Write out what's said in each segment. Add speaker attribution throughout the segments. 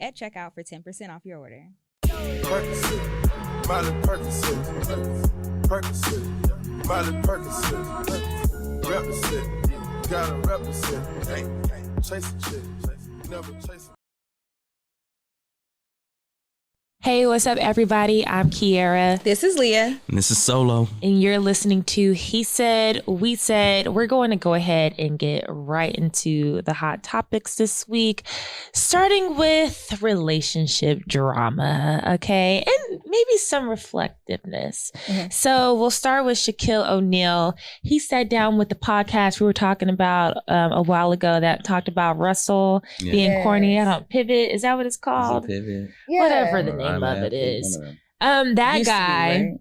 Speaker 1: at checkout for 10% off your order.
Speaker 2: Percocet, Miley Percocet, Percocet, Miley Percocet, represent, gotta represent, chase a chick, never chase a.
Speaker 3: Hey, what's up, everybody? I'm Kiara.
Speaker 1: This is Leah.
Speaker 4: And this is Solo.
Speaker 3: And you're listening to He Said, We Said. We're going to go ahead and get right into the hot topics this week, starting with relationship drama, okay? And maybe some reflectiveness. Mm-hmm. So we'll start with Shaquille O'Neal. He sat down with the podcast we were talking about a while ago that talked about Russell being corny. I don't pivot. Is that what it's called?
Speaker 4: Pivot.
Speaker 3: Yeah. Whatever the name of it is. That guy,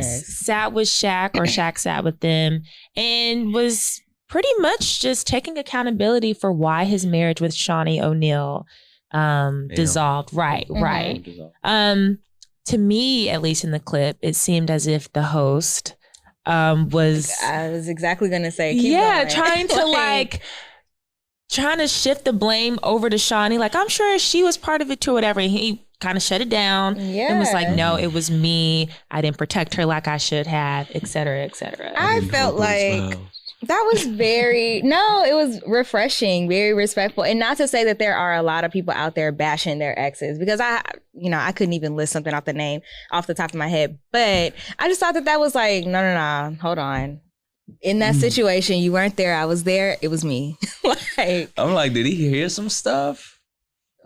Speaker 3: sat with Shaq, or Shaq sat with them, and was pretty much just taking accountability for why his marriage with Shaunie O'Neal dissolved. Right. To me, at least in the clip, it seemed as if the host was...
Speaker 1: I was exactly going to say,
Speaker 3: trying to trying to shift the blame over to Shaunie. Like, I'm sure she was part of it too, or whatever. And he kind of shut it down and was like, no, it was me. I didn't protect her like I should have, et cetera, et cetera.
Speaker 1: I felt like that was it was refreshing, very respectful. And not to say that there are a lot of people out there bashing their exes, because I couldn't even list something off the top of my head. But I just thought that was like, no, hold on. In that situation, you weren't there. I was there. It was me.
Speaker 4: I'm like, did he hear some stuff?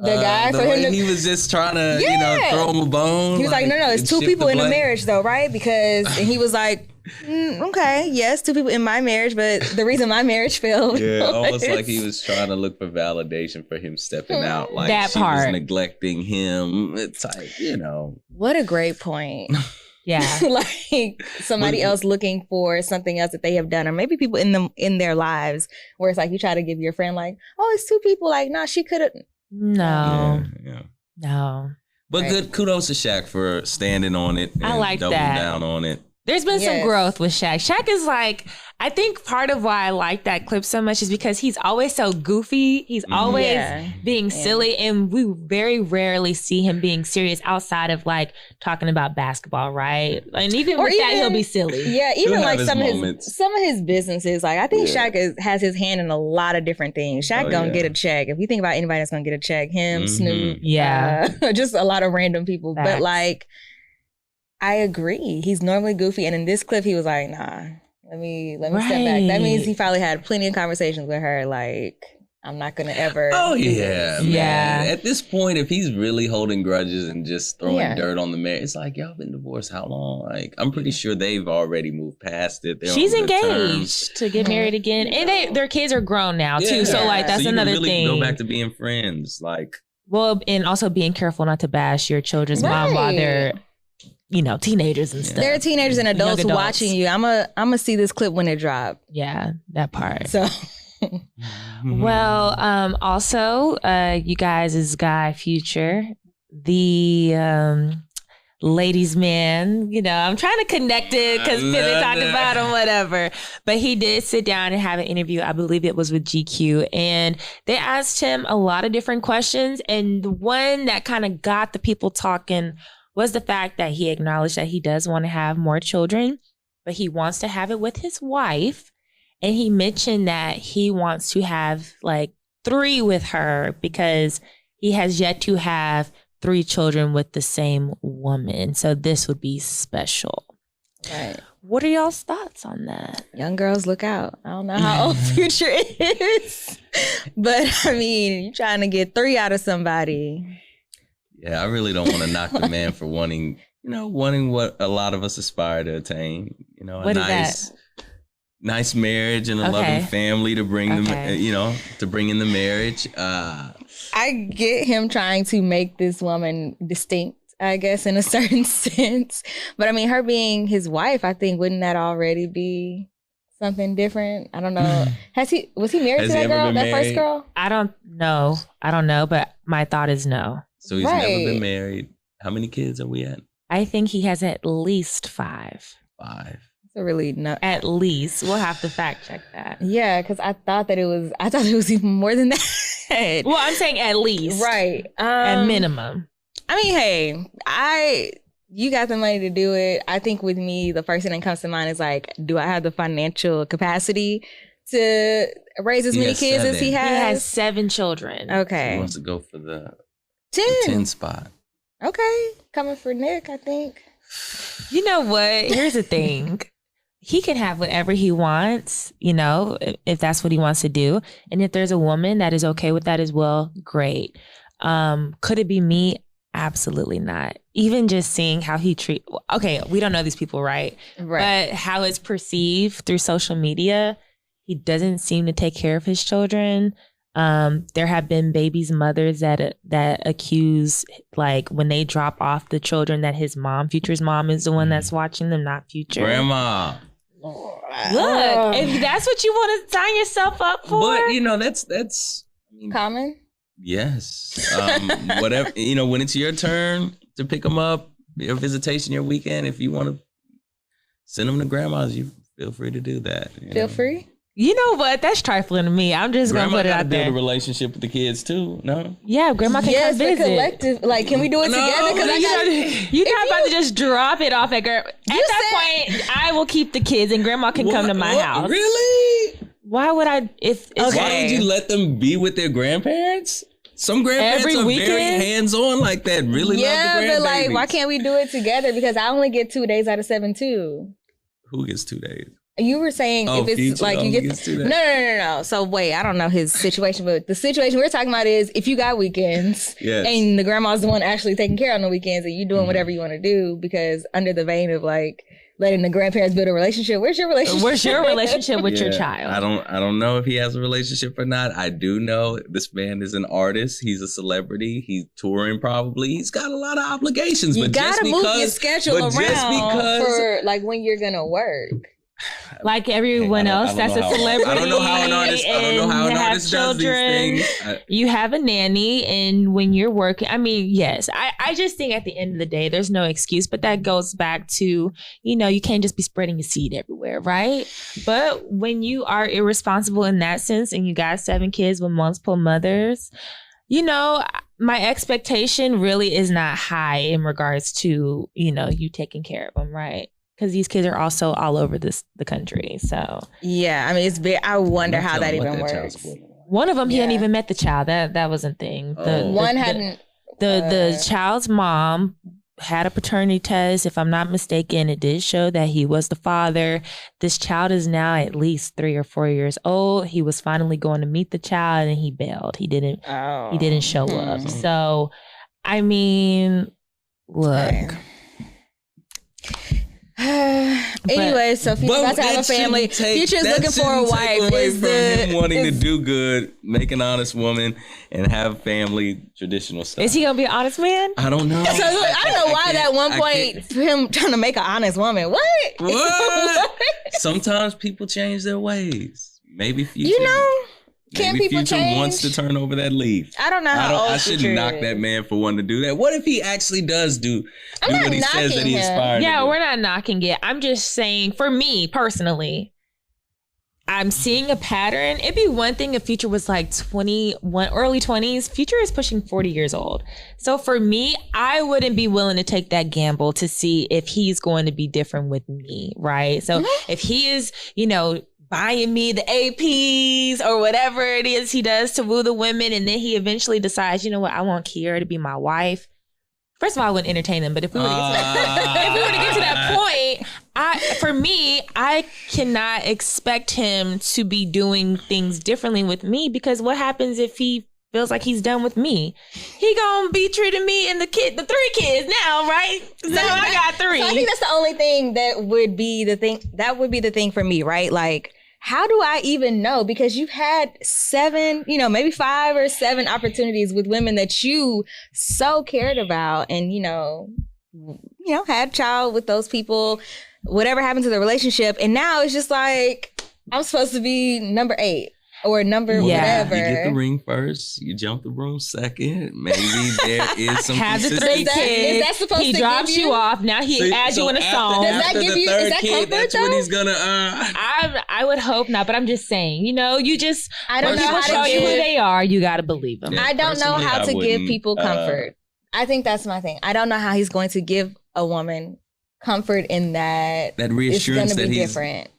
Speaker 1: The guy, for him,
Speaker 4: he was just trying to, throw him a bone.
Speaker 1: He was like, no, it's two people in a marriage, though, right? And he was like, okay, yes, two people in my marriage, but the reason my marriage failed.
Speaker 4: Yeah, almost like he was trying to look for validation for him stepping out. Like
Speaker 3: that
Speaker 4: she
Speaker 3: part.
Speaker 4: was neglecting him. It's like,
Speaker 1: What a great point.
Speaker 3: Yeah.
Speaker 1: Like somebody else looking for something else that they have done, or maybe people in their lives where it's like you try to give your friend like, oh, it's two people. Like, no, she could have.
Speaker 3: No.
Speaker 4: Yeah.
Speaker 3: No.
Speaker 4: But good kudos to Shaq for standing on it. And
Speaker 3: I like
Speaker 4: doubling
Speaker 3: that.
Speaker 4: down on it.
Speaker 3: There's been some growth with Shaq. Shaq is like, I think part of why I like that clip so much is because he's always so goofy. He's always being silly. And we very rarely see him being serious outside of like talking about basketball, right? And even with that, he'll be silly.
Speaker 1: Yeah, even like some of his businesses. Like I think Shaq has his hand in a lot of different things. Shaq gonna get a check. If you think about anybody that's gonna get a check, him, Snoop, just a lot of random people.
Speaker 3: Facts.
Speaker 1: But like, I agree. He's normally goofy. And in this clip, he was like, nah, let me step back. That means he probably had plenty of conversations with her. Like, I'm not going to ever.
Speaker 4: Oh, yeah. Man. At this point, if he's really holding grudges and just throwing dirt on the marriage, it's like, y'all been divorced how long? Like, I'm pretty sure they've already moved past it.
Speaker 3: She's engaged to get married again. And their kids are grown now, too. So, like, that's another thing.
Speaker 4: Go back to being friends. Like,
Speaker 3: well, and also being careful not to bash your children's mom while they're teenagers and stuff.
Speaker 1: There are teenagers and adults watching you. I'm a see this clip when it drop.
Speaker 3: Yeah, that part.
Speaker 1: So,
Speaker 3: well, also, you guys' guy Future, the ladies' man. I'm trying to connect it because Philly talked about him, whatever. But he did sit down and have an interview. I believe it was with GQ, and they asked him a lot of different questions. And the one that kind of got the people talking was the fact that he acknowledged that he does want to have more children, but he wants to have it with his wife. And he mentioned that he wants to have like 3 with her because he has yet to have 3 children with the same woman. So this would be special.
Speaker 1: Right.
Speaker 3: What are y'all's thoughts on that?
Speaker 1: Young girls, look out. I don't know how old Future is, but I mean, you're trying to get 3 out of somebody.
Speaker 4: Yeah, I really don't want to knock the man for wanting what a lot of us aspire to attain.
Speaker 3: What is that?
Speaker 4: Nice marriage and a loving family to bring them, to bring in the marriage.
Speaker 1: I get him trying to make this woman distinct, I guess, in a certain sense. But I mean, her being his wife, I think, wouldn't that already be something different? I don't know. Was he married to that girl, that first girl?
Speaker 3: I don't know, but my thought is no.
Speaker 4: So he's never been married. How many kids are we at?
Speaker 3: I think he has at least 5.
Speaker 4: 5.
Speaker 1: So really, no.
Speaker 3: At least. We'll have to fact check that.
Speaker 1: Yeah, because I thought it was even more than that. said.
Speaker 3: Well, I'm saying at least.
Speaker 1: Right.
Speaker 3: At minimum.
Speaker 1: I mean, hey, you got the money to do it. I think with me, the first thing that comes to mind is like, do I have the financial capacity to raise as many kids as he has?
Speaker 3: He has 7 children.
Speaker 1: Okay.
Speaker 4: He wants to go for the
Speaker 1: 10
Speaker 4: spot.
Speaker 1: Okay. Coming for Nick, I think.
Speaker 3: You know what? Here's the thing. He can have whatever he wants, you know, if that's what he wants to do. And if there's a woman that is okay with that as well, great. Could it be me? Absolutely not. Even just seeing how he okay, we don't know these people, right? But how it's perceived through social media, he doesn't seem to take care of his children. There have been babies' mothers that accuse, like, when they drop off the children, that his mom, Future's mom, is the one that's watching them, not Future.
Speaker 4: Grandma.
Speaker 3: Look, if that's what you want to sign yourself up for.
Speaker 4: But, you know, that's I mean,
Speaker 1: common.
Speaker 4: Yes. Whatever, you know, when it's your turn to pick them up, your visitation, your weekend, if you want to send them to grandma's, you feel free to do that.
Speaker 1: Feel free?
Speaker 3: You know what? That's trifling to me. I'm just going to put it out there.
Speaker 4: Build a relationship with the kids too, no?
Speaker 3: Yeah, grandma can come visit.
Speaker 1: Collective. Like, can we do it together? Because
Speaker 3: you're not about to just drop it off at grandma. At that point, I will keep the kids and grandma can come to my house.
Speaker 4: Really?
Speaker 3: Why would I?
Speaker 4: Why would you let them be with their grandparents? Some grandparents are very hands-on like that. Really love the grandbabies.
Speaker 1: Yeah, but like, why can't we do it together? Because I only get 2 days out of 7 too.
Speaker 4: Who gets 2 days?
Speaker 1: You were saying if it's Future, like you get 2 days. No. So wait, I don't know his situation, but the situation we're talking about is if you got weekends and the grandma's the one actually taking care on the weekends and you doing whatever you want to do, because under the vein of like letting the grandparents build a relationship, where's your relationship
Speaker 3: with your child?
Speaker 4: I don't know if he has a relationship or not. I do know this man is an artist. He's a celebrity. He's touring probably. He's got a lot of obligations.
Speaker 1: You gotta move your schedule around for like when you're gonna work.
Speaker 3: Like everyone else that's a celebrity.
Speaker 4: I don't know how an artist does these things.
Speaker 3: You have a nanny, and when you're working, I mean, yes, I just think at the end of the day, there's no excuse, but that goes back to, you know, you can't just be spreading your seed everywhere, right? But when you are irresponsible in that sense and you got 7 kids with multiple mothers, you know, my expectation really is not high in regards to, you know, you taking care of them, right? Because these kids are also all over the country. So
Speaker 1: yeah, I mean, I wonder how that even works.
Speaker 3: One of them, he hadn't even met the child. That wasn't a thing. The child's mom had a paternity test. If I'm not mistaken, it did show that he was the father. This child is now at least 3 or 4 years old. He was finally going to meet the child, and he bailed. He didn't show up. So, I mean, look.
Speaker 1: Okay. Anyway, so Future's about to have a family. Future's looking for a wife.
Speaker 4: Is him wanting to do good, make an honest woman, and have family traditional stuff.
Speaker 3: Is he gonna be an honest man?
Speaker 4: I don't know.
Speaker 1: So I don't know why that one point for him trying to make an honest woman. What?
Speaker 4: Sometimes people change their ways. Maybe Future.
Speaker 1: You know. Can
Speaker 4: Maybe
Speaker 1: people
Speaker 4: Future
Speaker 1: change?
Speaker 4: Wants to turn over that leaf.
Speaker 1: I don't know how old
Speaker 4: I shouldn't knock that man for wanting to do that. What if he actually does do what he says that he inspired?
Speaker 3: Yeah, we're not knocking it. I'm just saying, for me personally, I'm seeing a pattern. It'd be one thing if Future was like 21, early 20s. Future is pushing 40 years old. So for me, I wouldn't be willing to take that gamble to see if he's going to be different with me, right? So if he is, you know, buying me the APs or whatever it is he does to woo the women, and then he eventually decides, you know what, I want Kiara to be my wife. First of all, I wouldn't entertain them, but if we were to get to that point, I cannot expect him to be doing things differently with me, because what happens if he feels like he's done with me? He gonna be treating me and the 3 kids now, right? So I got 3.
Speaker 1: So I think that's the only thing that would be the thing. That would be the thing for me, right? Like, how do I even know? Because you've had 7, you know, maybe 5 or 7 opportunities with women that you so cared about, and you know, had a child with those people. Whatever happened to the relationship, and now it's just like I'm supposed to be number 8. or number whatever.
Speaker 4: You get the ring first. You jump the broom second. Maybe there is some.
Speaker 3: Have the 3 kids.
Speaker 1: Is that supposed
Speaker 3: he
Speaker 1: to
Speaker 3: drops
Speaker 1: give
Speaker 3: you off. Now he adds you in a song.
Speaker 1: Does that give you? Is that comfort
Speaker 4: that's
Speaker 1: though?
Speaker 4: when he's gonna.
Speaker 3: I would hope not, but I'm just saying. You know, you just
Speaker 1: I don't know
Speaker 3: people
Speaker 1: how
Speaker 3: show
Speaker 1: to
Speaker 3: you who
Speaker 1: give.
Speaker 3: they are. You got to believe them.
Speaker 4: Yeah,
Speaker 1: I don't know how to give people
Speaker 4: wouldn't,
Speaker 1: comfort. I think that's my thing. I don't know how he's going to give a woman comfort in that.
Speaker 4: That reassurance
Speaker 1: it's
Speaker 4: that
Speaker 1: gonna be
Speaker 4: he's
Speaker 1: different.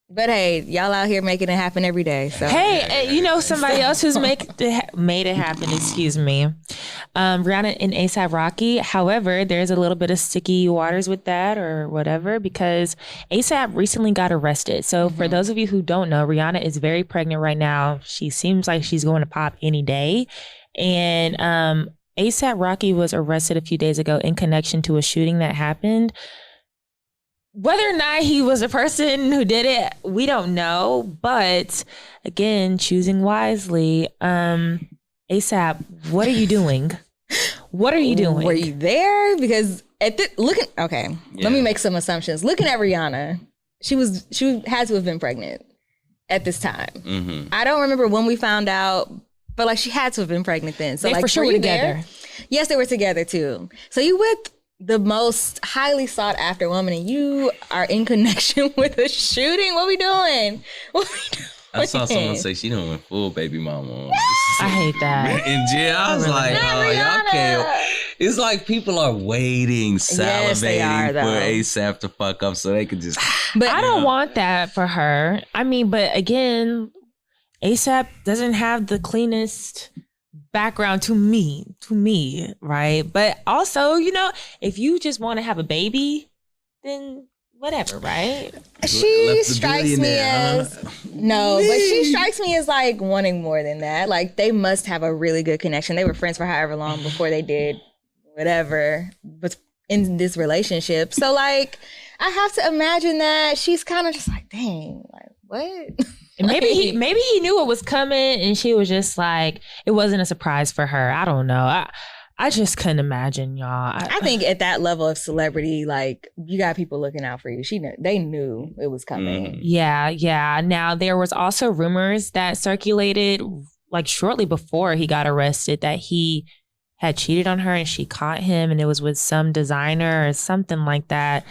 Speaker 1: But hey, y'all out here making it happen every day. So
Speaker 3: Hey, you know somebody else who's made it happen. Excuse me, Rihanna and A$AP Rocky. However, there's a little bit of sticky waters with that or whatever because A$AP recently got arrested. So for those of you who don't know, Rihanna is very pregnant right now. She seems like she's going to pop any day, and A$AP Rocky was arrested a few days ago in connection to a shooting that happened. Whether or not he was a person who did it, we don't know. But again, choosing wisely. A$AP, what are you doing? What are you doing?
Speaker 1: Were you there? Because let me make some assumptions. Looking at Rihanna, she had to have been pregnant at this time.
Speaker 4: Mm-hmm.
Speaker 1: I don't remember when we found out, but like she had to have been pregnant then. So
Speaker 3: They
Speaker 1: like
Speaker 3: for sure
Speaker 1: were
Speaker 3: were
Speaker 1: you
Speaker 3: together.
Speaker 1: there? Yes, they were together too. So you with the most highly sought after woman and you are in connection with a shooting? What we doing?
Speaker 4: I saw someone say she done went full baby mama.
Speaker 3: I hate that.
Speaker 4: In jail, I was like, oh, y'all can't. It's like people are waiting,
Speaker 1: Yes, they are,
Speaker 4: salivating
Speaker 1: though.
Speaker 4: for A$AP to fuck up so they could just.
Speaker 1: But
Speaker 3: I don't want that for her. I mean, but again, A$AP doesn't have the cleanest background to me, right? But also, you know, if you just want to have a baby, then whatever, right?
Speaker 1: she
Speaker 4: Left the
Speaker 1: strikes me
Speaker 4: billionaire,
Speaker 1: as but she strikes me as like wanting more than that. Like they must have a really good connection. They were friends for however long before they did whatever, but in this relationship. So like I have to imagine that she's kind of just like, dang, like what?
Speaker 3: And maybe he knew it was coming, and she was just like, it wasn't a surprise for her. I don't know. I just couldn't imagine, y'all.
Speaker 1: I think at that level of celebrity, like you got people looking out for you. They knew it was coming.
Speaker 3: Yeah. Now there was also rumors that circulated like shortly before he got arrested that he had cheated on her and she caught him, and it was with some designer or something like that.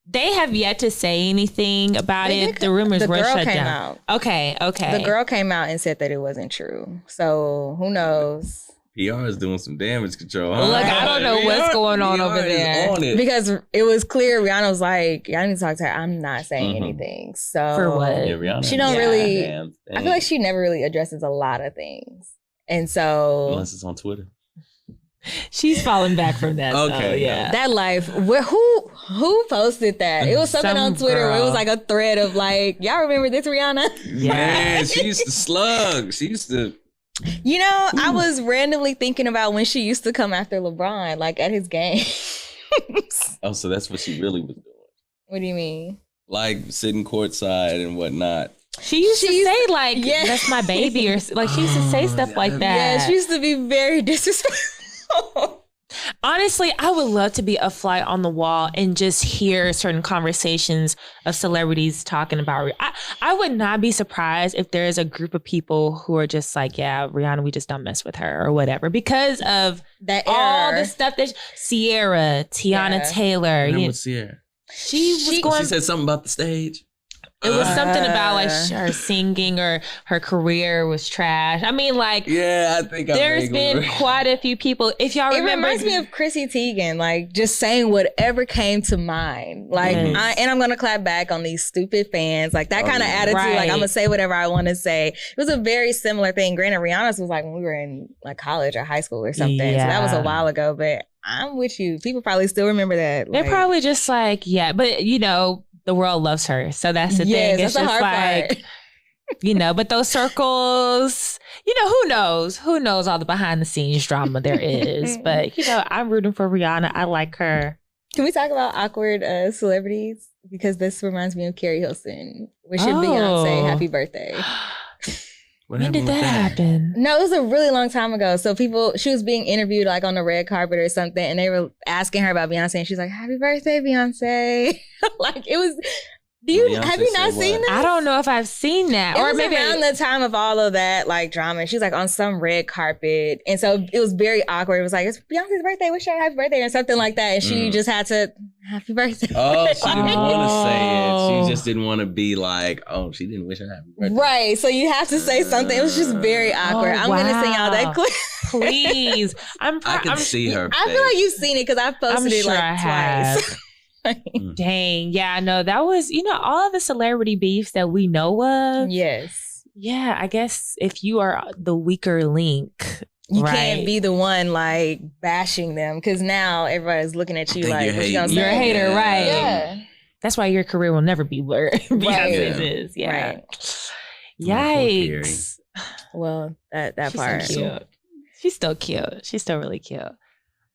Speaker 3: They have yet to say anything about it. The rumors were shut down.
Speaker 1: Out.
Speaker 3: Okay.
Speaker 1: The girl came out and said that it wasn't true. So who knows?
Speaker 4: PR is doing some damage control. Huh?
Speaker 3: Look, I don't know what's going on over there.
Speaker 4: On it.
Speaker 1: Because it was clear Rihanna was like, y'all need to talk to her. I'm not saying anything. So
Speaker 3: For what?
Speaker 4: Yeah, Rihanna.
Speaker 1: She don't really.
Speaker 4: Damn.
Speaker 1: I feel like she never really addresses a lot of things. And so
Speaker 4: Unless it's on Twitter.
Speaker 3: She's falling back from that.
Speaker 4: Okay,
Speaker 3: so, yeah.
Speaker 1: that life, who posted that? It was something on Twitter where it was like a thread of like, y'all remember this Rihanna?
Speaker 4: Man, she used to slug. She used to.
Speaker 1: You know, I was randomly thinking about when she used to come after LeBron, like at his game.
Speaker 4: Oh, so that's what she really was doing.
Speaker 1: What do you mean?
Speaker 4: Like sitting courtside and whatnot.
Speaker 3: She used to say like, that's my baby, or like she used to say stuff like that.
Speaker 1: Yeah, she used to be very disrespectful.
Speaker 3: Honestly, I would love to be a fly on the wall and just hear certain conversations of celebrities talking about I would not be surprised if there is a group of people who are just like, yeah, Rihanna, we just don't mess with her or whatever because of
Speaker 1: that
Speaker 3: all the stuff that Sierra, Tiana Taylor.
Speaker 4: Sierra.
Speaker 3: She
Speaker 4: said something about the stage.
Speaker 3: It was something about like her singing or her career was trash. I mean, like,
Speaker 4: yeah, I think
Speaker 3: there's been quite a few people. If y'all remember,
Speaker 1: it reminds me of Chrissy Teigen, like just saying whatever came to mind. Like, and I'm gonna clap back on these stupid fans, like that kind of attitude.
Speaker 3: Right.
Speaker 1: Like I'm gonna say whatever I want to say. It was a very similar thing. Granted, Rihanna's was like when we were in like college or high school or something. So that was a while ago, but I'm with you. People probably still remember that.
Speaker 3: They're probably just like, yeah, but you know, the world loves her. So that's the thing. It's just like, you know, but those circles, you know, who knows? Who knows all the behind the scenes drama there is. But, you know, I'm rooting for Rihanna. I like her.
Speaker 1: Can we talk about awkward celebrities? Because this reminds me of Carrie Hilson. Wishing Beyonce happy birthday.
Speaker 3: When did that happen?
Speaker 1: No, it was a really long time ago. So she was being interviewed like on the red carpet or something, and they were asking her about Beyonce, and she's like, "Happy birthday, Beyonce!" Like it was Have you not seen that?
Speaker 3: I don't know if I've seen that.
Speaker 1: It
Speaker 3: or
Speaker 1: was
Speaker 3: maybe
Speaker 1: around the time of all of that like drama. She was like on some red carpet. And so it was very awkward. It was like, it's Beyonce's birthday. Wish her a happy birthday or something like that. And she just had to, happy birthday.
Speaker 4: Oh, she didn't want to say it. She just didn't want to be like, oh, she didn't wish her happy birthday.
Speaker 1: Right. So you have to say something. It was just very awkward. I'm going to send y'all that clip.
Speaker 3: Please.
Speaker 4: I can see her
Speaker 1: I feel like you've seen it because I've posted it like
Speaker 3: I
Speaker 1: twice.
Speaker 3: have. Dang. Yeah, no, that was, all of the celebrity beefs that we know of.
Speaker 1: Yes.
Speaker 3: Yeah, I guess if you are the weaker link,
Speaker 1: you
Speaker 3: right?
Speaker 1: can't be the one like bashing them because now everybody's looking at you like, what you gonna say?
Speaker 3: You're a hater, right?
Speaker 1: Yeah.
Speaker 3: That's why your career will never be where Beyonce's is. Yeah.
Speaker 1: Right.
Speaker 3: Yikes.
Speaker 1: Well, that
Speaker 3: She's
Speaker 1: part.
Speaker 3: So cute. She's still cute. She's still really cute.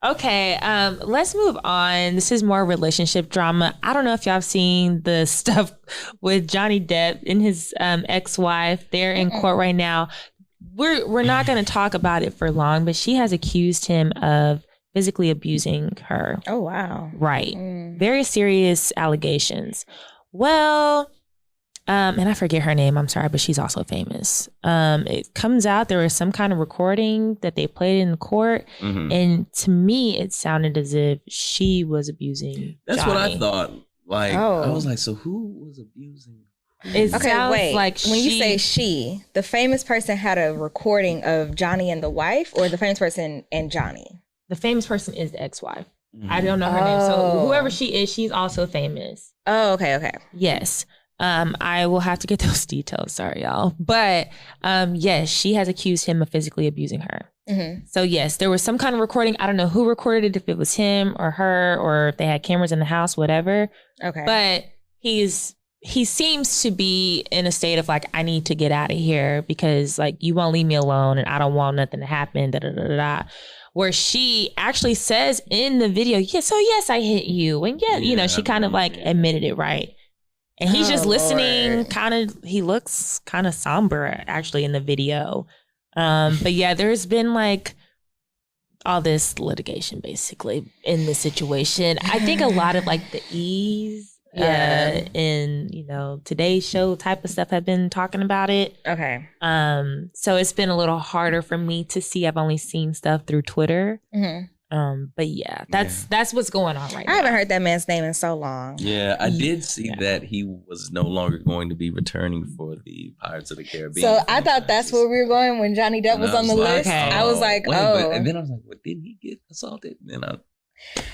Speaker 3: Okay, let's move on. This is more relationship drama. I don't know if y'all have seen the stuff with Johnny Depp and his ex-wife. They're in court right now. We're not going to talk about it for long, but she has accused him of physically abusing her.
Speaker 1: Oh, wow.
Speaker 3: Right. Very serious allegations. Well, and I forget her name, I'm sorry, but she's also famous. It comes out there was some kind of recording that they played in court. And to me, it sounded as if she was abusing
Speaker 4: That's
Speaker 3: Johnny.
Speaker 4: what I thought. Like, I was like, so who was abusing?
Speaker 3: It sounds
Speaker 1: wait.
Speaker 3: like
Speaker 1: when you say she, the famous person had a recording of Johnny and the wife, or the famous person and Johnny?
Speaker 3: The famous person is the ex-wife. I don't know her name. So whoever she is, she's also famous.
Speaker 1: Oh, okay.
Speaker 3: Yes. I will have to get those details. Sorry, y'all. But yes, she has accused him of physically abusing her. So yes, there was some kind of recording. I don't know who recorded it, if it was him or her, or if they had cameras in the house, whatever. Okay. But he seems to be in a state of like, I need to get out of here because like you won't leave me alone and I don't want nothing to happen. Where she actually says in the video, yes, I hit you. And she kind of like admitted it, right? And he's just listening, he looks kind of somber actually in the video. But yeah, there's been like all this litigation basically in this situation. I think a lot of like the ease in, Today's Show type of stuff have been talking about it. Okay. So it's been a little harder for me to see. I've only seen stuff through Twitter. But yeah, that's what's going on right now.
Speaker 1: I haven't heard that man's name in so long.
Speaker 4: Yeah, I did see that he was no longer going to be returning for the Pirates of the Caribbean.
Speaker 1: So I thought that's where we were going when Johnny Depp was on the list. I was like,
Speaker 4: and then I was like, well, didn't he get assaulted?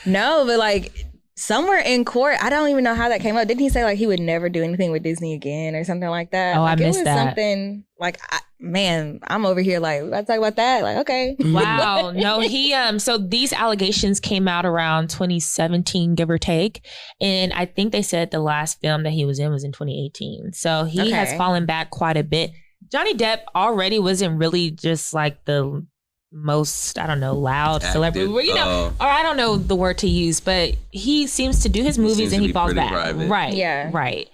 Speaker 1: No, but like somewhere in court, I don't even know how that came up. Didn't he say like he would never do anything with Disney again or something like that?
Speaker 3: Oh,
Speaker 1: like,
Speaker 3: I missed that.
Speaker 1: Something like, I'm over here like, let's talk about that. Like, okay.
Speaker 3: Wow. No, he, so these allegations came out around 2017, give or take. And I think they said the last film that he was in 2018. So he has fallen back quite a bit. Johnny Depp already wasn't really just like the most, I don't know, loud celebrity, or I don't know the word to use, but he seems to do his movies and he falls back. Private. Right. Yeah. Right.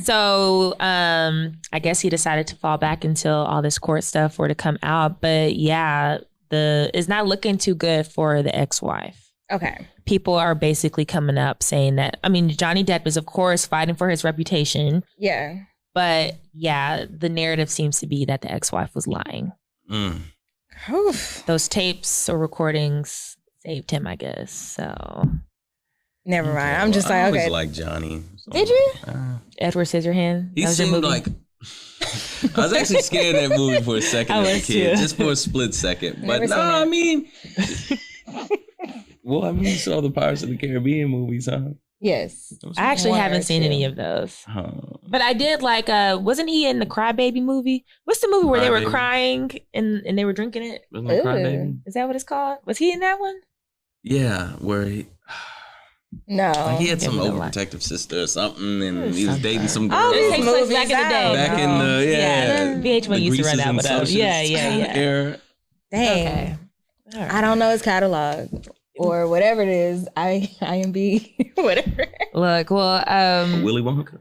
Speaker 3: So I guess he decided to fall back until all this court stuff were to come out. But yeah, it's not looking too good for the ex-wife. Okay. People are basically coming up saying that, Johnny Depp is of course fighting for his reputation. Yeah. But yeah, the narrative seems to be that the ex-wife was lying. Those tapes or recordings saved him, I guess. So
Speaker 1: never mind. I'm just like,
Speaker 4: I
Speaker 1: okay.
Speaker 4: always like Johnny. So,
Speaker 1: did you?
Speaker 3: Edward Scissorhands?
Speaker 4: He seemed like. I was actually scared of that movie for a second as a kid, just for a split second. But no, you saw the Pirates of the Caribbean movies, huh?
Speaker 1: Yes.
Speaker 3: I actually haven't seen any of those. But I did like, wasn't he in the Crybaby movie? What's the movie where they were crying and they were drinking it?
Speaker 4: Wasn't it Crybaby?
Speaker 3: Is that what it's called? Was he in that one?
Speaker 4: Yeah, where he...
Speaker 1: No.
Speaker 4: Like he had some overprotective sister or something, and he was dating some girl.
Speaker 3: Oh, these movies back in the day.
Speaker 4: Back in the,
Speaker 3: VH1 used to run that with us. Yeah.
Speaker 1: Dang. Okay. Right. I don't know his catalog. Or whatever it is, IMB, whatever.
Speaker 3: Look, well,
Speaker 4: Willy Wonka.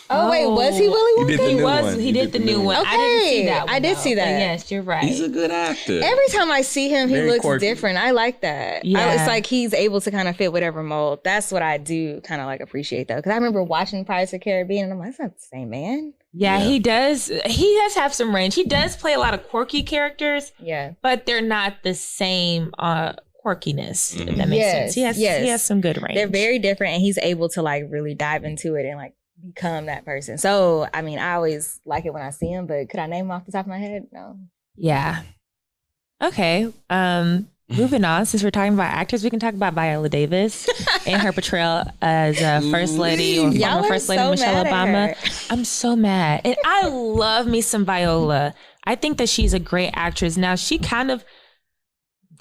Speaker 1: Oh, wait, was he Willy
Speaker 4: He did the
Speaker 1: Wonka?
Speaker 4: new one.
Speaker 3: He did the new one.
Speaker 1: Okay,
Speaker 3: I didn't see that one.
Speaker 1: I did
Speaker 3: though,
Speaker 1: see that.
Speaker 3: but yes, you're right.
Speaker 4: He's a good actor.
Speaker 1: Every time I see him, he
Speaker 4: Very
Speaker 1: looks
Speaker 4: quirky.
Speaker 1: different. I like that.
Speaker 3: Yeah.
Speaker 1: It's like he's able to kind of fit whatever mold. That's what I do kind of like appreciate though. Because I remember watching Pirates of the Caribbean and I'm like, that's not the same man.
Speaker 3: Yeah,
Speaker 4: Yeah.
Speaker 3: he does. He does have some range. He does play a lot of quirky characters,
Speaker 1: Yeah.
Speaker 3: but they're not the same quirkiness. If
Speaker 4: Mhm.
Speaker 3: that makes
Speaker 1: Yes,
Speaker 3: sense. He has some good range.
Speaker 1: They're very different and he's able to like really dive into it and like become that person. So, I mean, I always like it when I see him, but could I name him off the top of my head? No.
Speaker 3: Yeah. Okay. Moving on, since we're talking about actors, we can talk about Viola Davis and her portrayal as First Lady or
Speaker 1: Y'all
Speaker 3: former
Speaker 1: are
Speaker 3: First Lady
Speaker 1: so
Speaker 3: Michelle
Speaker 1: mad at
Speaker 3: Obama.
Speaker 1: her.
Speaker 3: I'm so mad. And I love me some Viola. I think that she's a great actress. Now, she kind of,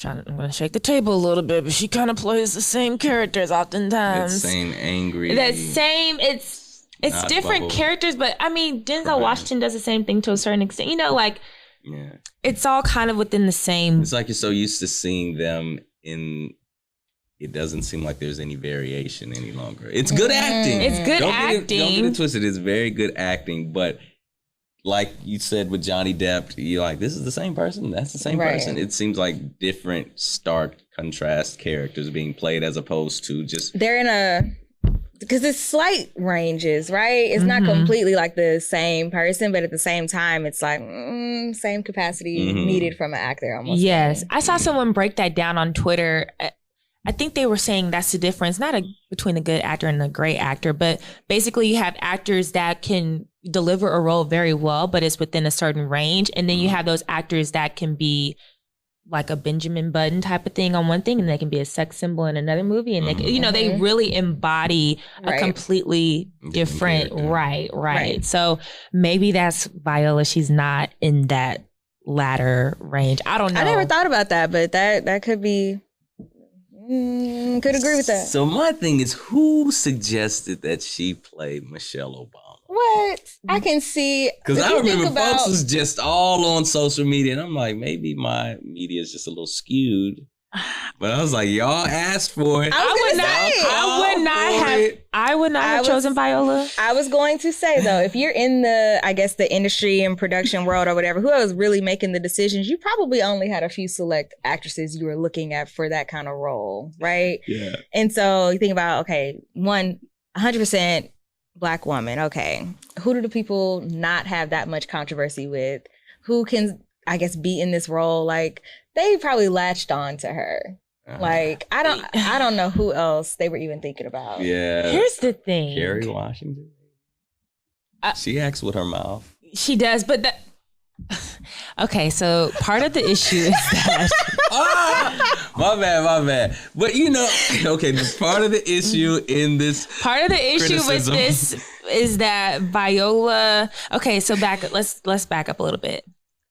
Speaker 3: I'm going to shake the table a little bit, but she kind of plays the same characters
Speaker 4: That
Speaker 3: oftentimes.
Speaker 4: same angry.
Speaker 3: It's
Speaker 4: Not
Speaker 3: different
Speaker 4: bubble.
Speaker 3: characters, but I mean, Denzel
Speaker 4: Correct.
Speaker 3: Washington does the same thing to a certain extent. You know, like,
Speaker 4: Yeah.
Speaker 3: it's all kind of within the same.
Speaker 4: It's like you're so used to seeing them in. It doesn't seem like there's any variation any longer. It's good acting.
Speaker 3: It's good
Speaker 4: Don't
Speaker 3: acting.
Speaker 4: get it twisted. It's very good acting, but like you said with Johnny Depp, you're like, this is the same person. That's the same
Speaker 1: Right.
Speaker 4: person. It seems like different, stark contrast characters being played as opposed to just.
Speaker 1: They're in a, because it's slight ranges, right? It's not
Speaker 3: Mhm.
Speaker 1: completely like the same person, but at the same time, it's like same capacity
Speaker 4: Mhm.
Speaker 1: needed from an actor almost.
Speaker 3: Yes. I saw someone break that down on Twitter. I think they were saying that's the difference, between a good actor and a great actor, but basically you have actors that can deliver a role very well, but it's within a certain range. And then you have those actors that can be like a Benjamin Button type of thing on one thing, and they can be a sex symbol in another movie. And they can, they really embody a
Speaker 1: Right.
Speaker 3: completely different,
Speaker 4: character.
Speaker 3: right. So maybe that's Viola. She's not in that latter range. I don't know.
Speaker 1: I never thought about that, but that could be, could agree with that.
Speaker 4: So my thing is, who suggested that she play Michelle Obama?
Speaker 1: What? I can see.
Speaker 4: Because
Speaker 1: if
Speaker 4: I
Speaker 1: you think
Speaker 4: remember
Speaker 1: about-
Speaker 4: folks was just all on social media, and I'm like, maybe my media is just a little skewed. But I was like, y'all asked for it.
Speaker 1: I
Speaker 3: would not have chosen Viola.
Speaker 1: I was going to say though, if you're in the, I guess the industry and production world or whatever, who was really making the decisions, you probably only had a few select actresses you were looking at for that kind of role, right?
Speaker 4: Yeah.
Speaker 1: And so you think about, okay, 100% Black woman. Okay, who do the people not have that much controversy with? Who can, I guess, be in this role? Like they probably latched on to her. Like I don't know who else they were even thinking about.
Speaker 4: Yeah.
Speaker 3: Here's the thing.
Speaker 4: Kerry Washington. She acts with her mouth.
Speaker 3: She does, but that. Okay, so part of the issue is that.
Speaker 4: My bad. But okay, part of the issue in this.
Speaker 3: Part of the issue with
Speaker 4: criticism.
Speaker 3: this is that Viola. Okay, so let's back up a little bit.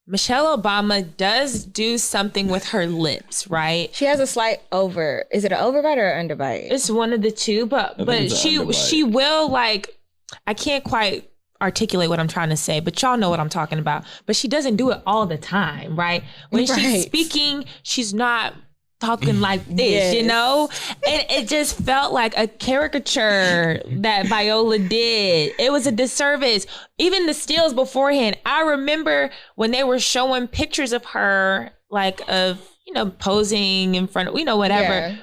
Speaker 3: Michelle Obama does do something with her lips, right?
Speaker 1: She has a slight over. Is it an overbite or an underbite?
Speaker 3: It's one of the two, but
Speaker 4: it's an underbite.
Speaker 3: she will like. I can't quite articulate what I'm trying to say, but y'all know what I'm talking about. But she doesn't do it all the time, right? When she's
Speaker 1: Right.
Speaker 3: speaking, she's not talking like this,
Speaker 1: Yes.
Speaker 3: And it just felt like a caricature that Viola did. It was a disservice. Even the stills beforehand, I remember when they were showing pictures of her, like of, posing in front of, whatever.
Speaker 1: Yeah.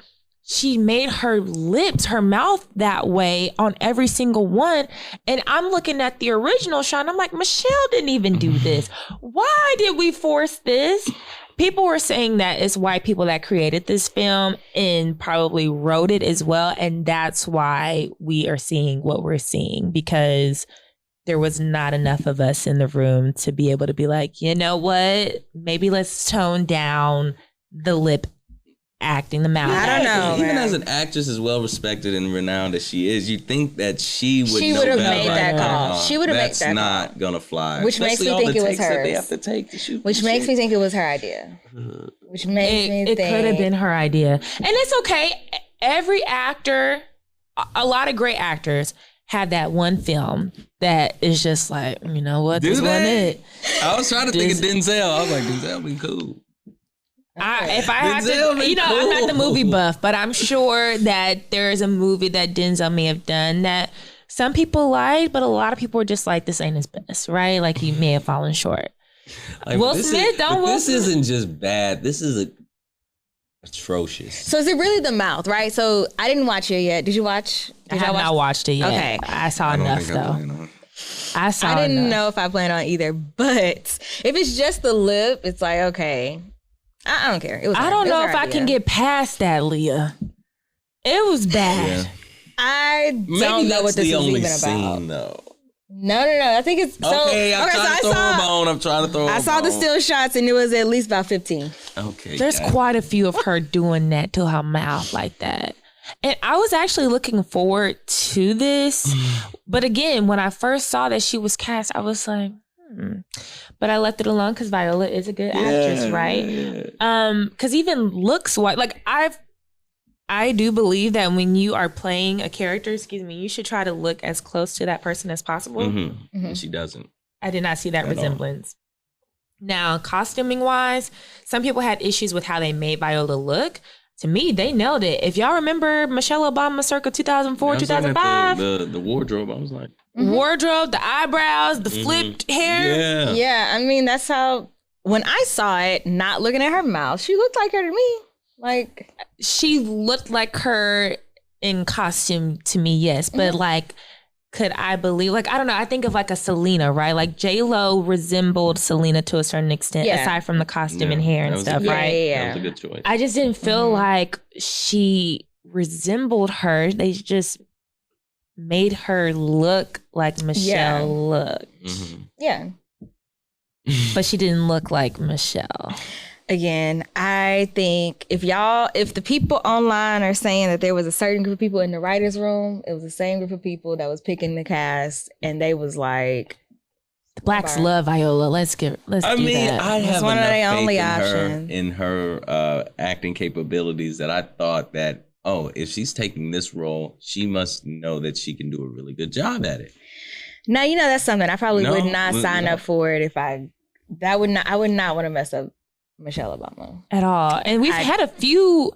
Speaker 3: She made her lips, her mouth that way on every single one. And I'm looking at the original shot. I'm like, Michelle didn't even do this. Why did we force this? People were saying that it's white people that created this film and probably wrote it as well. And that's why we are seeing what we're seeing, because there was not enough of us in the room to be able to be like, you know what? Maybe let's tone down the lip acting, the mouth.
Speaker 1: I don't know,
Speaker 4: Even
Speaker 1: man.
Speaker 4: as an actress as well respected and renowned as she is, you think that she would
Speaker 1: She
Speaker 4: know
Speaker 1: would have
Speaker 4: better.
Speaker 1: made that call. She would have made that
Speaker 4: That's not
Speaker 1: call.
Speaker 4: gonna fly.
Speaker 1: Which makes
Speaker 4: Especially
Speaker 1: me
Speaker 4: all
Speaker 1: think
Speaker 4: the
Speaker 1: it was
Speaker 4: takes that they
Speaker 1: hers.
Speaker 4: have to take to shoot.
Speaker 1: Which
Speaker 4: this
Speaker 1: makes
Speaker 4: shit.
Speaker 1: me think it was her idea. Which makes me
Speaker 3: It
Speaker 1: think
Speaker 3: could have been her idea. And it's okay. Every actor, a lot of great actors have that one film that is just like, you know what, this wasn't it.
Speaker 4: I was trying to think of Denzel. I was like, Denzel be cool.
Speaker 3: If I had
Speaker 4: Denzel
Speaker 3: to,
Speaker 4: be
Speaker 3: I'm not the
Speaker 4: cool.
Speaker 3: movie buff, but I'm sure that there is a movie that Denzel may have done that some people liked, but a lot of people were just like, this ain't his best, right? Like he may have fallen short.
Speaker 4: Like,
Speaker 3: Will Smith,
Speaker 4: this isn't just bad. This is atrocious.
Speaker 1: So is it really the mouth, right? So I didn't watch it yet. Did you watch?
Speaker 3: I have not watched it yet.
Speaker 1: Okay.
Speaker 3: I saw enough though. I
Speaker 1: didn't know if I planned on either, but if it's just the lip, it's like, okay. I don't care.
Speaker 3: I don't know if I can get past that, Leah. It was bad.
Speaker 4: Yeah.
Speaker 1: I don't know what this is even about.
Speaker 4: Scene, though.
Speaker 1: No. I think it's
Speaker 4: I'm trying to throw
Speaker 1: I saw the still shots and it was at least about 15.
Speaker 4: Okay.
Speaker 3: There's quite a few of her doing that to her mouth like that. And I was actually looking forward to this. But again, when I first saw that she was cast, I was like, But I left it alone because Viola is a good actress, right? Because even looks like I do believe that when you are playing a character, you should try to look as close to that person as possible.
Speaker 4: And she doesn't.
Speaker 3: I did not see that resemblance. Now, costuming wise, some people had issues with how they made Viola look. To me, they nailed it. If y'all remember Michelle Obama circa 2004, 2005.
Speaker 4: The wardrobe, I was like.
Speaker 3: Wardrobe, the eyebrows, the flipped hair.
Speaker 1: Yeah, I mean, that's how, when I saw it, not looking at her mouth, she looked like her to me. Like,
Speaker 3: she looked like her in costume to me, yes. But like, could I believe, like, I don't know. I think of like a Selena, right? Like J-Lo resembled Selena to a certain extent, aside from the costume and hair and stuff, right?
Speaker 1: Yeah.
Speaker 3: That was a good choice. I just didn't feel like she resembled her. They just made her look like Michelle looked.
Speaker 1: Yeah.
Speaker 3: But she didn't look like Michelle.
Speaker 1: Again, I think if the people online are saying that there was a certain group of people in the writer's room, it was the same group of people that was picking the cast, and they was like,
Speaker 3: the blacks love Viola. Let's do that.
Speaker 4: I have
Speaker 1: one of
Speaker 4: enough
Speaker 1: their only
Speaker 4: faith
Speaker 1: options
Speaker 4: in her acting capabilities that I thought that, if she's taking this role, she must know that she can do a really good job at it.
Speaker 1: Now, that's something I probably would not sign up for it if I would not want to mess up Michelle Obama
Speaker 3: at all. And we've had a few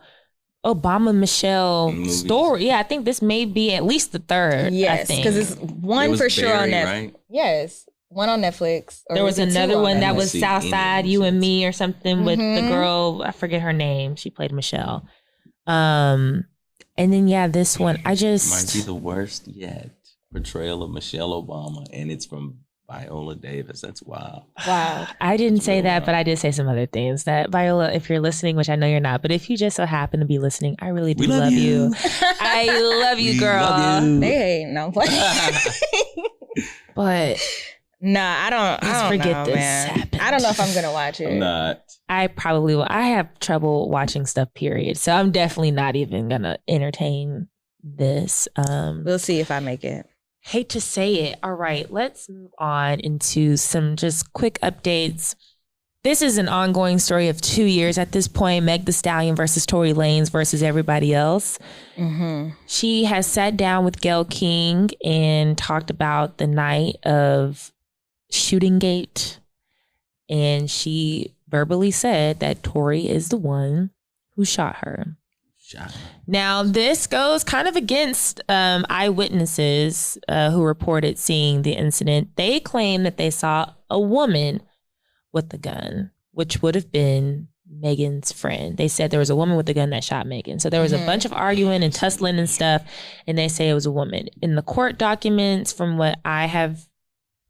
Speaker 3: Obama Michelle stories. Yeah, I think this may be at least the third.
Speaker 1: Yes, because it's one for sure on Netflix. Right? Yes, one on Netflix.
Speaker 3: There was another one that was Southside, You and Me or something with the girl, I forget her name. She played Michelle. And then this one, I just
Speaker 4: might be the worst yet. Portrayal of Michelle Obama, and it's from Viola Davis. That's wild.
Speaker 1: Wow.
Speaker 3: I didn't say that, but I did say some other things. That Viola, if you're listening, which I know you're not, but if you just so happen to be listening, I really do love you. I love you, girl.
Speaker 4: Love you.
Speaker 1: They ain't no play.
Speaker 3: But
Speaker 1: I don't
Speaker 3: forget
Speaker 1: know,
Speaker 3: this
Speaker 1: man.
Speaker 3: happened.
Speaker 1: I don't know if I'm gonna watch it.
Speaker 4: I'm not.
Speaker 3: I probably will. I have trouble watching stuff, period. So I'm definitely not even gonna entertain this.
Speaker 1: We'll see if I make it.
Speaker 3: Hate to say it. All right, let's move on into some just quick updates. This is an ongoing story of 2 years at this point. Meg Thee Stallion versus Tory Lanez versus everybody else. She has sat down with Gayle King and talked about the night of Shootinggate. And she verbally said that Tory is the one who shot her. Now, this goes kind of against eyewitnesses who reported seeing the incident. They claim that they saw a woman with a gun, which would have been Megan's friend. They said there was a woman with a gun that shot Megan. So there was a bunch of arguing and tussling and stuff, and they say it was a woman. In the court documents, from what I have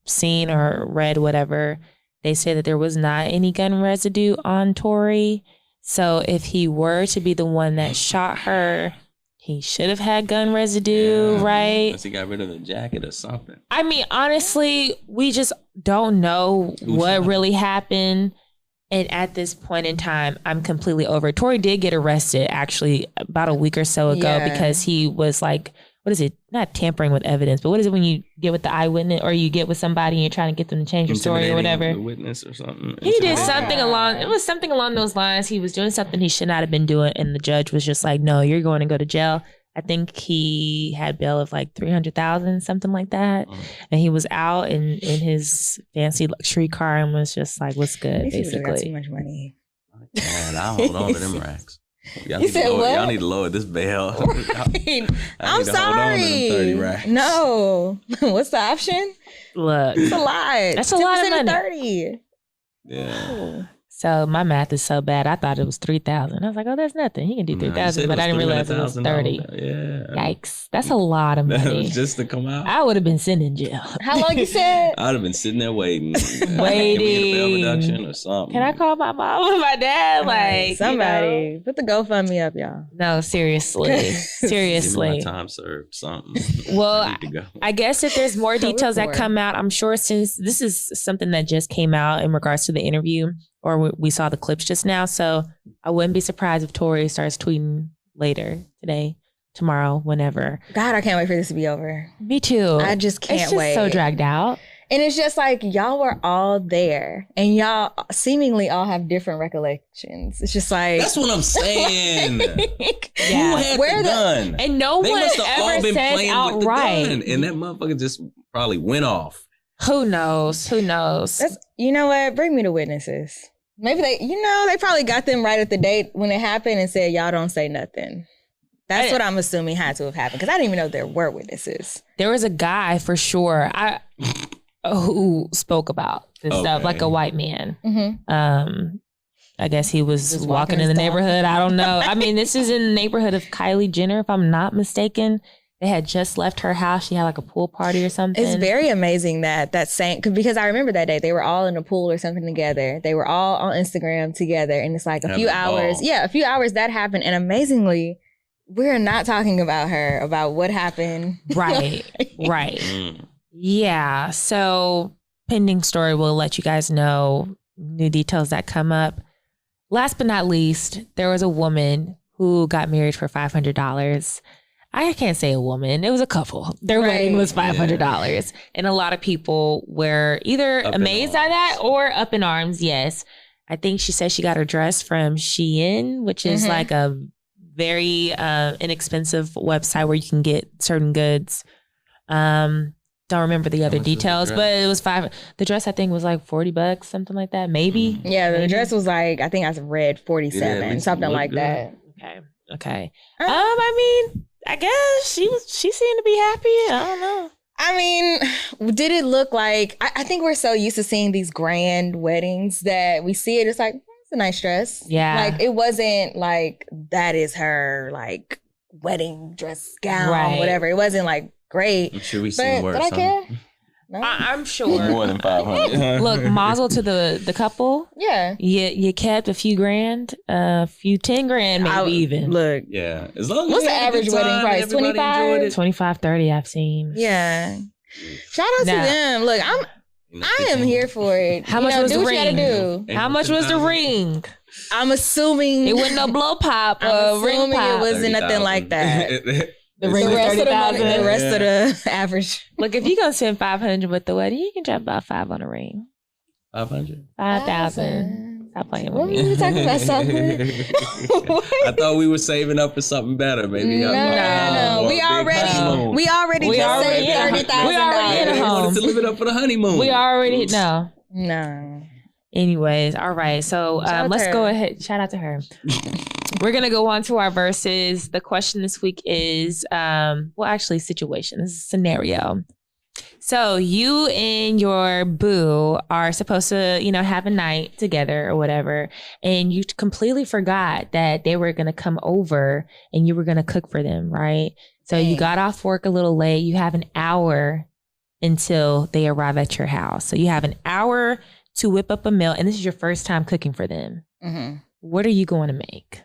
Speaker 3: seen or read, whatever, they say that there was not any gun residue on Tory. So if he were to be the one that shot her, he should have had gun residue, right?
Speaker 4: Unless he got rid of the jacket or something.
Speaker 3: I mean, honestly, we just don't know what really happened. And at this point in time, I'm completely over it. Tory did get arrested, actually, about a week or so ago because he was like, what is it? Not tampering with evidence, but what is it when you get with the eyewitness or you get with somebody and you're trying to get them to change your story or whatever?
Speaker 4: The witness or something.
Speaker 3: He did something along those lines. He was doing something he should not have been doing. And the judge was just like, no, you're going to go to jail. I think he had bail of like $300,000, something like that. And he was out in his fancy luxury car and was just like, what's good, basically.
Speaker 1: Got too much money.
Speaker 4: Man, I'll hold on to them racks. Y'all
Speaker 1: You
Speaker 4: need,
Speaker 1: said
Speaker 4: to lower,
Speaker 1: what?
Speaker 4: y'all need to lower this bail.
Speaker 1: Right. I'm
Speaker 4: need to hold on to them 30
Speaker 1: sorry.
Speaker 4: racks.
Speaker 1: No. What's the option?
Speaker 3: Look,
Speaker 1: It's a lot.
Speaker 3: That's a lot of
Speaker 1: 10%
Speaker 3: money.
Speaker 1: 30.
Speaker 4: Yeah.
Speaker 1: Oh.
Speaker 3: so my math is so bad. I thought it was 3,000. I was like, oh, that's nothing. He can do
Speaker 4: No, you
Speaker 3: 3,000,
Speaker 4: said
Speaker 3: but I didn't realize it was 30.
Speaker 4: $300,000. Yeah.
Speaker 3: Yikes. That's a lot of
Speaker 4: That
Speaker 3: money.
Speaker 4: was just to come out.
Speaker 3: I would have been sent in jail.
Speaker 1: How long you said?
Speaker 4: I'd have been sitting there waiting. Can we get a
Speaker 3: Waiting.
Speaker 4: bail reduction or something?
Speaker 3: Can I call my mom or my dad? Like,
Speaker 1: Somebody. Put the GoFundMe up, y'all.
Speaker 3: No, seriously.
Speaker 4: Give me
Speaker 3: Seriously.
Speaker 4: my time served, something.
Speaker 3: Well,
Speaker 4: I need to go.
Speaker 3: I guess if there's more details that
Speaker 1: Report.
Speaker 3: come out, I'm sure since this is something that just came out in regards to the interview, or we saw the clips just now. So I wouldn't be surprised if Tori starts tweeting later today, tomorrow, whenever.
Speaker 1: God, I can't wait for this to be over.
Speaker 3: Me too.
Speaker 1: I just can't
Speaker 3: it's just
Speaker 1: wait.
Speaker 3: so dragged out.
Speaker 1: And it's just like y'all were all there and y'all seemingly all have different recollections. It's just like
Speaker 4: That's what I'm saying.
Speaker 3: Yeah.
Speaker 4: Who had
Speaker 1: Where
Speaker 4: the
Speaker 1: the-
Speaker 4: gun?
Speaker 3: And no
Speaker 4: They
Speaker 3: one
Speaker 4: must have all
Speaker 3: ever
Speaker 4: been
Speaker 3: says
Speaker 4: playing with the gun,
Speaker 3: outright.
Speaker 4: and that motherfucker just probably went off.
Speaker 3: Who knows? Who knows?
Speaker 1: That's, you know what? Bring me the witnesses. Maybe they probably got them right at the date when it happened and said, y'all don't say nothing. That's what I'm assuming had to have happened because I didn't even know there were witnesses.
Speaker 3: There was a guy for sure who spoke about this stuff, like a white man.
Speaker 1: Mm-hmm.
Speaker 3: I guess he was
Speaker 1: Just
Speaker 3: walking
Speaker 1: walking
Speaker 3: in the
Speaker 1: his dog.
Speaker 3: neighborhood. I don't know. I mean, this is in the neighborhood of Kylie Jenner, if I'm not mistaken. They had just left her house. She had like a pool party or something.
Speaker 1: It's very amazing that same, because I remember that day they were all in a pool or something together. They were all on Instagram together, and it's like a few hours. Yeah, a few hours that happened, and amazingly, we're not talking about her, about what happened.
Speaker 3: Right. Yeah. So pending story, we'll let you guys know new details that come up. Last but not least, there was a woman who got married for $500. I can't say a woman. It was a couple. Their wedding was $500. And a lot of people were either
Speaker 4: Up in
Speaker 3: amazed by that or up in arms. Yes. I think she said she got her dress from Shein, which is like a very inexpensive website where you can get certain goods. Don't remember the other details, but it was the dress I think was like $40, something like that. Maybe.
Speaker 1: Yeah, the dress was like, I think I read 47, something like that.
Speaker 3: Okay. I mean, I guess she seemed to be happy. I don't know.
Speaker 1: I mean, did it look like, I think we're so used to seeing these grand weddings that we see it, it's like, it's a nice dress.
Speaker 3: Yeah.
Speaker 1: Like, it wasn't like, that is her, like, wedding dress gown, whatever. It wasn't like great.
Speaker 4: I'm sure we
Speaker 1: But
Speaker 4: seen worse.
Speaker 1: did I care? No?
Speaker 3: I'm sure.
Speaker 4: More than 500.
Speaker 3: Look, mazel to the couple.
Speaker 1: Yeah.
Speaker 3: You kept a few grand, a few 10 grand, maybe even.
Speaker 1: Look.
Speaker 4: Yeah. As long as
Speaker 1: What's
Speaker 4: we
Speaker 1: the
Speaker 4: had a
Speaker 1: average
Speaker 4: good
Speaker 1: wedding
Speaker 4: time,
Speaker 1: price?
Speaker 4: everybody
Speaker 1: 25?
Speaker 4: enjoyed it.
Speaker 3: 25, 30 I've seen.
Speaker 1: Yeah. Shout out to them. Look, I am here for it.
Speaker 3: How much was
Speaker 1: do
Speaker 3: the
Speaker 1: what you
Speaker 3: ring?
Speaker 1: gotta do.
Speaker 3: How much was the ring?
Speaker 1: I'm assuming
Speaker 3: It wasn't no blow pop or ring
Speaker 1: assuming
Speaker 3: pop.
Speaker 1: it wasn't nothing like that.
Speaker 3: The ring was
Speaker 1: rest of the money,
Speaker 3: 30,000.
Speaker 1: the rest of the average.
Speaker 3: Look, if you're gonna spend 500 with the wedding, you can drop about 5 on a ring.
Speaker 4: 500.
Speaker 3: 5,000. Stop playing with
Speaker 1: What were
Speaker 3: me.
Speaker 1: you talking about? Something?
Speaker 4: I thought we were saving up for something better. Maybe
Speaker 1: No. We already just saved $30,000.
Speaker 3: We already hit a home.
Speaker 4: Wanted to live it up for the honeymoon.
Speaker 3: We already no.
Speaker 1: No.
Speaker 3: Anyways, all right. So
Speaker 1: Shout out
Speaker 3: let's
Speaker 1: to
Speaker 3: go
Speaker 1: her.
Speaker 3: ahead. Shout out to her. We're gonna go on to our verses. The question this week is, situation. This is a scenario. So you and your boo are supposed to, have a night together or whatever, and you completely forgot that they were gonna come over and you were gonna cook for them, right? So you got off work a little late. You have an hour until they arrive at your house. So you have an hour to whip up a meal, and this is your first time cooking for them.
Speaker 1: Mm-hmm.
Speaker 3: What are you going to make?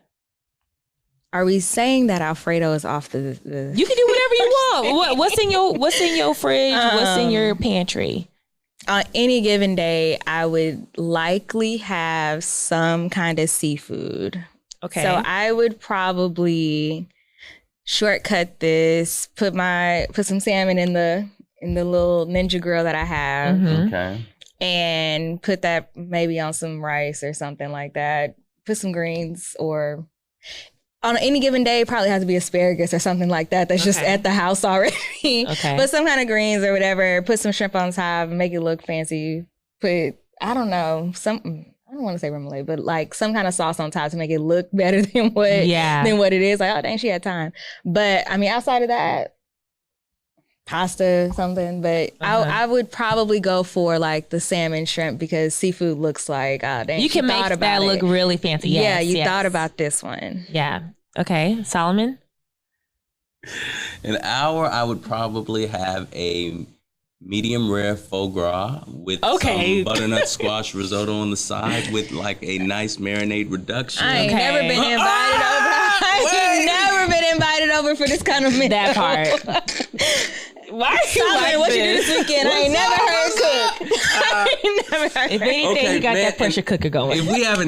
Speaker 1: Are we saying that Alfredo is off the
Speaker 3: You can do whatever you want. What's in your fridge? What's in your pantry?
Speaker 1: On any given day, I would likely have some kind of seafood.
Speaker 3: Okay.
Speaker 1: So I would probably shortcut this, put some salmon in the little Ninja grill that I have.
Speaker 3: Mhm.
Speaker 4: Okay.
Speaker 1: And put that maybe on some rice or something like that. Put some greens, or on any given day, probably has to be asparagus or something like that. That's just at the house already.
Speaker 3: Okay.
Speaker 1: But some kind of greens or whatever. Put some shrimp on top, make it look fancy. I don't know, I don't want to say remoulade, but like some kind of sauce on top to make it look better than what it is. Like, oh dang, she had time. But I mean, outside of that, pasta, something. But I would probably go for like the salmon shrimp because seafood looks like, oh dang,
Speaker 3: you can make that look really fancy. Yes,
Speaker 1: yeah, you thought about this one.
Speaker 3: Yeah. Okay, Solomon.
Speaker 4: An hour, I would probably have a medium rare faux gras with some butternut squash risotto on the side with like a nice marinade reduction.
Speaker 1: I ain't never been invited over. I ain't never been invited over for this kind of meal.
Speaker 3: That part. Why
Speaker 1: Solomon, what you do this weekend? I ain't never heard cook. I ain't never heard.
Speaker 3: If anything, you got that pressure cooker going.
Speaker 4: If we have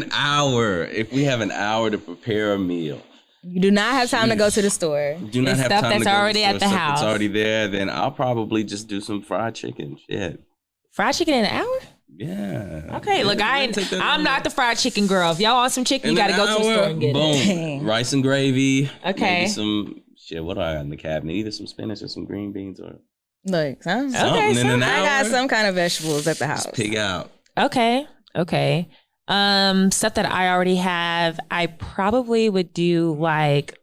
Speaker 4: an hour to prepare a meal.
Speaker 1: You do not have time to go to the store.
Speaker 4: Do not have
Speaker 3: stuff
Speaker 4: time
Speaker 3: that's
Speaker 4: to go
Speaker 3: already
Speaker 4: to the store,
Speaker 3: at the
Speaker 4: stuff
Speaker 3: house.
Speaker 4: that's already there. Then I'll probably just do some fried chicken. Shit.
Speaker 3: Fried chicken in an hour?
Speaker 4: Yeah.
Speaker 3: Okay, look, I'm not the fried chicken girl. If y'all want some chicken, you got to go to the store and get it.
Speaker 4: Boom. Rice and gravy.
Speaker 3: Okay.
Speaker 4: Maybe some shit. What do I got in the cabinet? Either some spinach or some green beans or
Speaker 1: look.
Speaker 4: something in an hour.
Speaker 1: I got some kind of vegetables at the house.
Speaker 4: Just pig out.
Speaker 3: Okay. Stuff that I already have, I probably would do like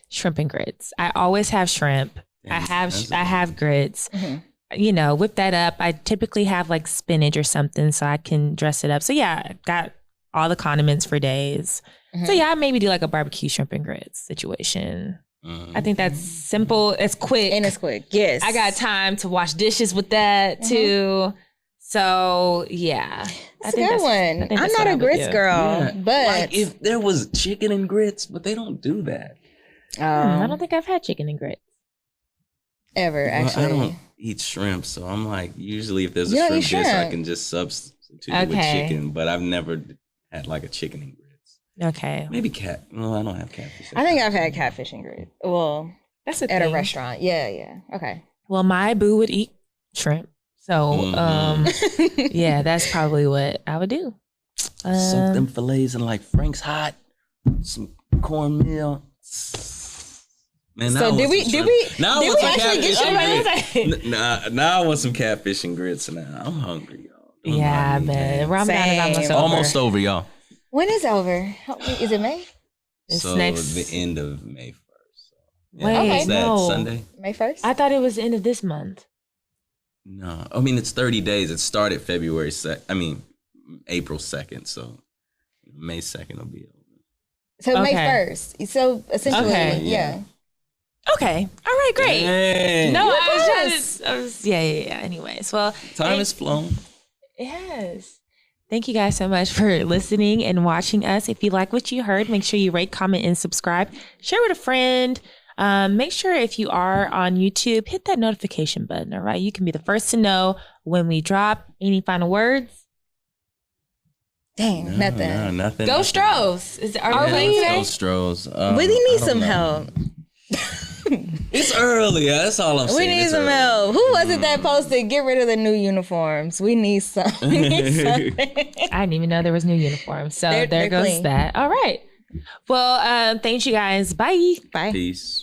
Speaker 3: shrimp and grits. I always have shrimp. I have grits. Mm-hmm. You know, whip that up. I typically have like spinach or something so I can dress it up. So yeah, I got all the condiments for days. Mm-hmm. So yeah, I maybe do like a barbecue shrimp and grits situation. Mm-hmm. I think that's simple. It's quick.
Speaker 1: And it's quick. Yes.
Speaker 3: I got time to wash dishes with that too. So yeah.
Speaker 1: That's a good one. I'm not a grits girl, but
Speaker 4: like if there was chicken and grits, but they don't do that.
Speaker 3: I don't think I've had chicken and grits.
Speaker 1: Ever, actually.
Speaker 4: I don't eat shrimp, so I'm like, usually if there's a shrimp dish, I can just substitute it with chicken, but I've never had like a chicken and grits.
Speaker 3: Okay.
Speaker 4: Maybe well, I don't have catfish.
Speaker 1: I think I've had catfish and grits. Well,
Speaker 3: that's
Speaker 1: at a restaurant. Yeah. Okay.
Speaker 3: Well, my boo would eat shrimp. So, yeah, that's probably what I would do.
Speaker 4: Soak them fillets in like Frank's Hot, some cornmeal. Man,
Speaker 1: so did we
Speaker 4: actually get you? Now I want some catfish and grits. Now I'm hungry, y'all.
Speaker 3: Yeah, man. Ramadan is
Speaker 4: almost over, y'all.
Speaker 1: When is it over? Is it May?
Speaker 3: It's
Speaker 4: the end of May 1st. So, yeah.
Speaker 3: Wait,
Speaker 4: is that Sunday?
Speaker 1: May 1st?
Speaker 3: I thought it was the end of this month.
Speaker 4: No, I mean it's 30 days. It started February 2nd. I mean April 2nd. So May 2nd will be over.
Speaker 1: So May 1st. So essentially, yeah.
Speaker 3: Okay. All right. Great.
Speaker 4: Dang.
Speaker 3: No, I was yeah. Anyways, well,
Speaker 4: time has flown.
Speaker 3: It has. Thank you guys so much for listening and watching us. If you like what you heard, make sure you rate, comment, and subscribe. Share with a friend. Make sure if you are on YouTube, hit that notification button. All right. You can be the first to know when we drop. Any final words?
Speaker 1: Dang, nothing.
Speaker 4: No, nothing.
Speaker 3: Go Stros. Are we playing today?
Speaker 4: Go Stros.
Speaker 1: We need some help.
Speaker 4: It's early. That's all I'm saying.
Speaker 1: We need some help. Who was it that posted, get rid of the new uniforms? We need some. We need something.
Speaker 3: I didn't even know there was new uniforms. So there goes clean. That. All right. Well, thanks you guys. Bye.
Speaker 1: Bye.
Speaker 4: Peace.